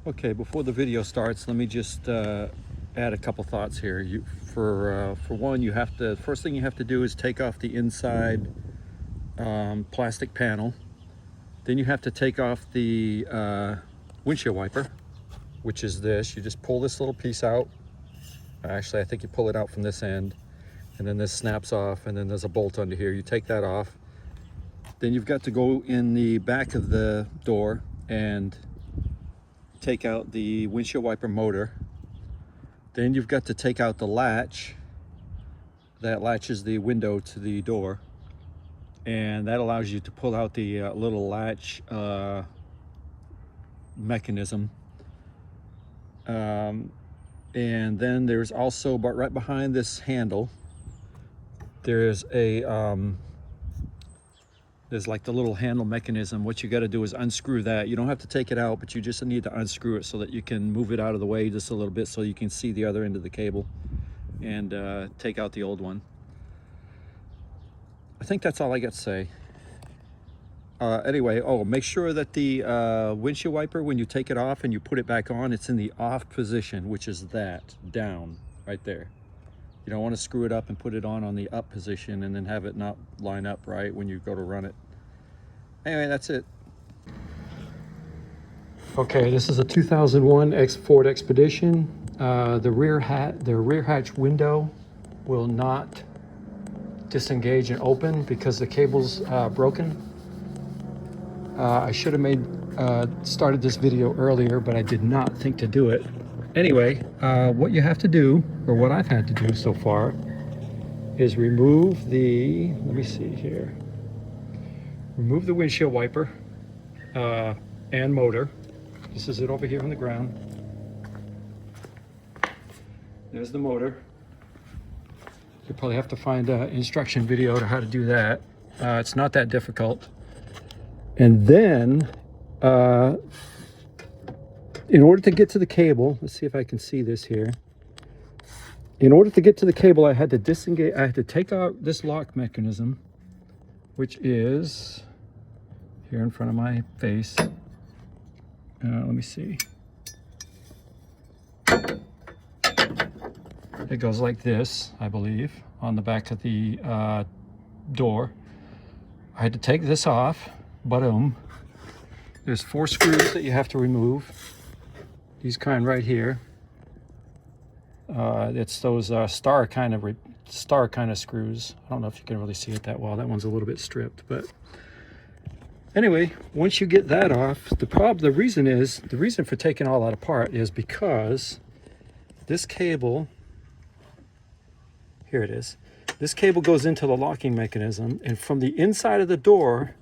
Okay, before the video starts, let me just add a couple thoughts here. For one, first thing you have to do is take off the inside plastic panel. Then you have to take off the windshield wiper, which is this. You just pull this little piece out. Actually, I think you pull it out from this end, and then this snaps off, and then there's a bolt under here. You take that off. Then you've got to go in the back of the door and take out the windshield wiper motor. Then you've got to take out the latch that latches the window to the door, and that allows you to pull out the little latch mechanism. And then there's also, but right behind this handle, there's like the little handle mechanism. What you got to do is unscrew that. You don't have to take it out, but you just need to unscrew it so that you can move it out of the way just a little bit so you can see the other end of the cable and take out the old one. I think that's all I got to say. Anyway, make sure that the windshield wiper, when you take it off and you put it back on, it's in the off position, which is that, down, right there. You don't want to screw it up and put it on the up position and then have it not line up right when you go to run it. Anyway, that's it. Okay, this is a 2001 Ford Expedition. The rear hatch window will not disengage and open because the cable's broken. I should have started this video earlier, but I did not think to do it. Anyway, what you have to do, or what I've had to do so far, is remove the, let me see here, remove the windshield wiper and motor. This is it over here on the ground. There's the motor. You probably have to find an instruction video to how to do that. It's not that difficult. And then, in order to get to the cable, let's see if I can see this here. In order to get to the cable, I had to disengage, I had to take out this lock mechanism, which is here in front of my face. Let me see. It goes like this, I believe, on the back of the door. I had to take this off, but there's 4 screws that you have to remove. These kind right here. It's those star kind of screws. I don't know if you can really see it that well. That one's a little bit stripped, but anyway, once you get that off, the reason for taking all that apart is because this cable, here it is. This cable goes into the locking mechanism, and from the inside of the door,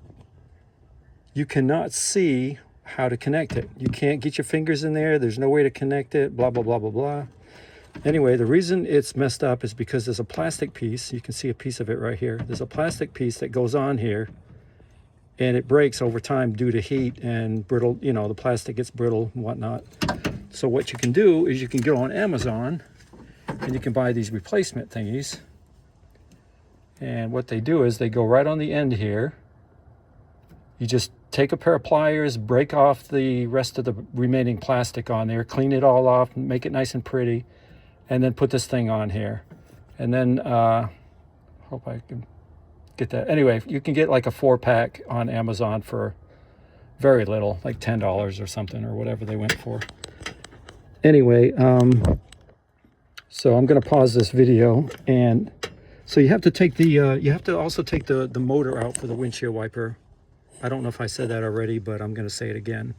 you cannot see how to connect it. You can't get your fingers in there. There's no way to connect it, blah, blah, blah, blah, blah. Anyway, the reason it's messed up is because there's a plastic piece. You can see a piece of it right here. There's a plastic piece that goes on here, and it breaks over time due to heat and brittle, the plastic gets brittle and whatnot. So what you can do is you can go on Amazon and you can buy these replacement thingies. And what they do is they go right on the end here. You just take a pair of pliers, break off the rest of the remaining plastic on there, clean it all off, make it nice and pretty, and then put this thing on here. And then, hope I can get that. Anyway, you can get like a 4-pack on Amazon for very little, like $10 or something, or whatever they went for. Anyway, so I'm gonna pause this video, and so you have to take you have to also take the motor out for the windshield wiper. I don't know if I said that already, but I'm going to say it again.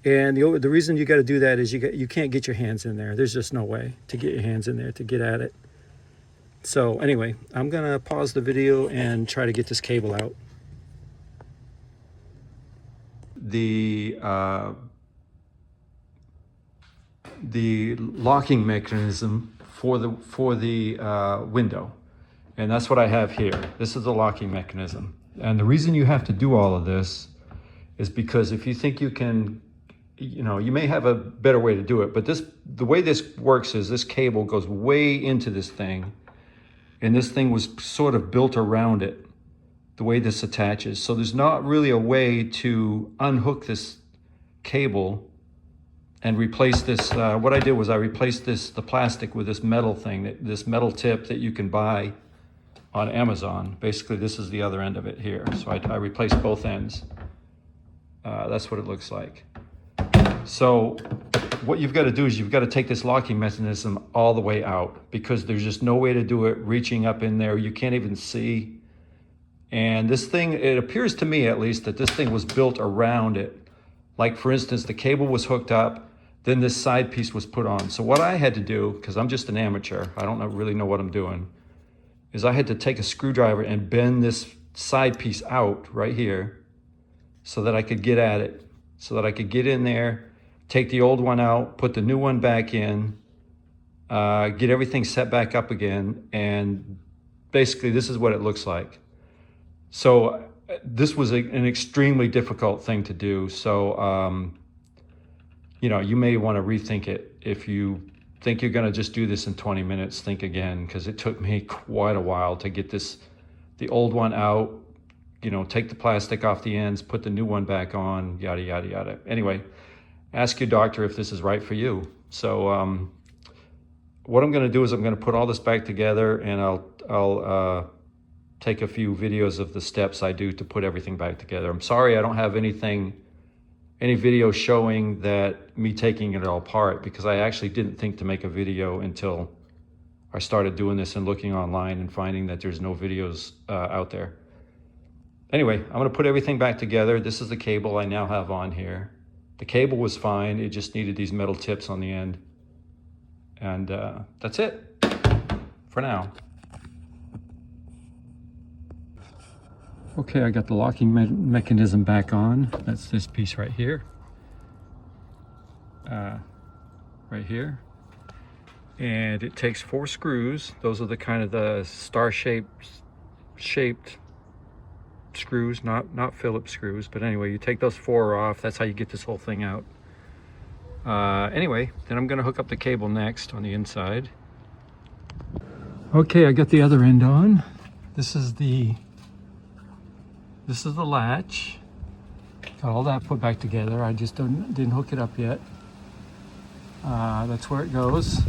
And the reason you got to do that is you can't get your hands in there. There's just no way to get your hands in there to get at it. So anyway, I'm going to pause the video and try to get this cable out. The locking mechanism for the window, and that's what I have here. This is the locking mechanism. And the reason you have to do all of this is because if you think you can, you may have a better way to do it, but the way this works is this cable goes way into this thing, and this thing was sort of built around it, the way this attaches. So there's not really a way to unhook this cable and replace this. What I did was I replaced the plastic with this metal thing, this metal tip that you can buy on Amazon. Basically, this is the other end of it here. So I replaced both ends. That's what it looks like. So what you've got to do is you've got to take this locking mechanism all the way out, because there's just no way to do it reaching up in there. You can't even see. And this thing, it appears to me at least, that this thing was built around it. Like, for instance, the cable was hooked up, then this side piece was put on. So what I had to do, because I'm just an amateur, I don't really know what I'm doing, is I had to take a screwdriver and bend this side piece out right here so that I could get at it, so that I could get in there, take the old one out, put the new one back in, get everything set back up again, and basically this is what it looks like. So this was an extremely difficult thing to do. So, you know, you may want to rethink it. If you think you're going to just do this in 20 minutes, think again, because it took me quite a while to get the old one out, you know, take the plastic off the ends, put the new one back on, yada, yada, yada. Anyway, ask your doctor if this is right for you. So what I'm going to do is I'm going to put all this back together, and I'll take a few videos of the steps I do to put everything back together. I'm sorry I don't have any video showing that me taking it all apart, because I actually didn't think to make a video until I started doing this and looking online and finding that there's no videos out there. Anyway, I'm going to put everything back together. This is the cable I now have on here. The cable was fine. It just needed these metal tips on the end. And that's it for now. Okay, I got the locking mechanism back on. That's this piece right here. Right here. And it takes 4 screws. Those are the kind of the star-shaped screws, not Phillips screws, but anyway, you take those 4 off. That's how you get this whole thing out. Anyway, then I'm going to hook up the cable next on the inside. Okay, I got the other end on. This is the latch. Got all that put back together. I just didn't hook it up yet. That's where it goes.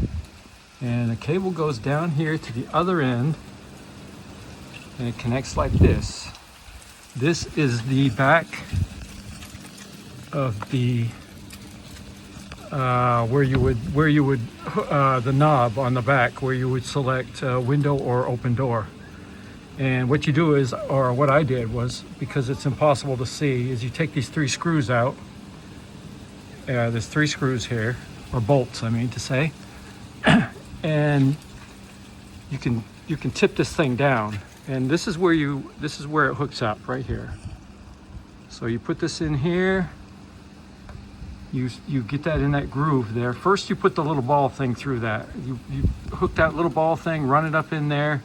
And the cable goes down here to the other end, and it connects like this. This is the back of the where you would the knob on the back where you would select window or open door. And what you do is, or what I did was, because it's impossible to see, is you take these 3 screws out. There's 3 screws here, or bolts, I mean to say, and you can tip this thing down. And this is where it hooks up, right here. So you put this in here, you get that in that groove there. First you put the little ball thing through that. You hook that little ball thing, run it up in there,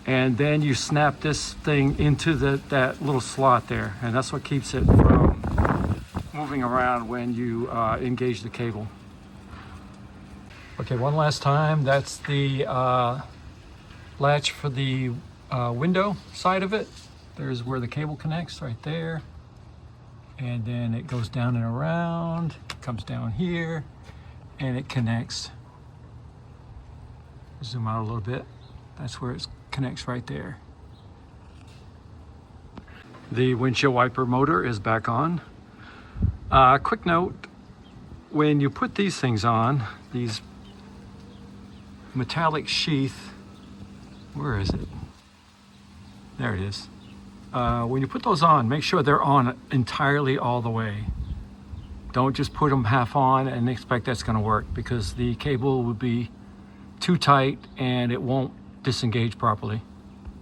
and then you snap this thing into that little slot there. And that's what keeps it from moving around when you engage the cable. Okay, one last time. That's the latch for the window side of it. There's where the cable connects, right there. And then it goes down and around, comes down here, and it connects. Zoom out a little bit. That's where it connects right there. The windshield wiper motor is back on. Quick note, when you put these things on, these metallic sheath, where is it? There it is. When you put those on, make sure they're on entirely all the way. Don't just put them half on and expect that's going to work, because the cable would be too tight and it won't disengage properly.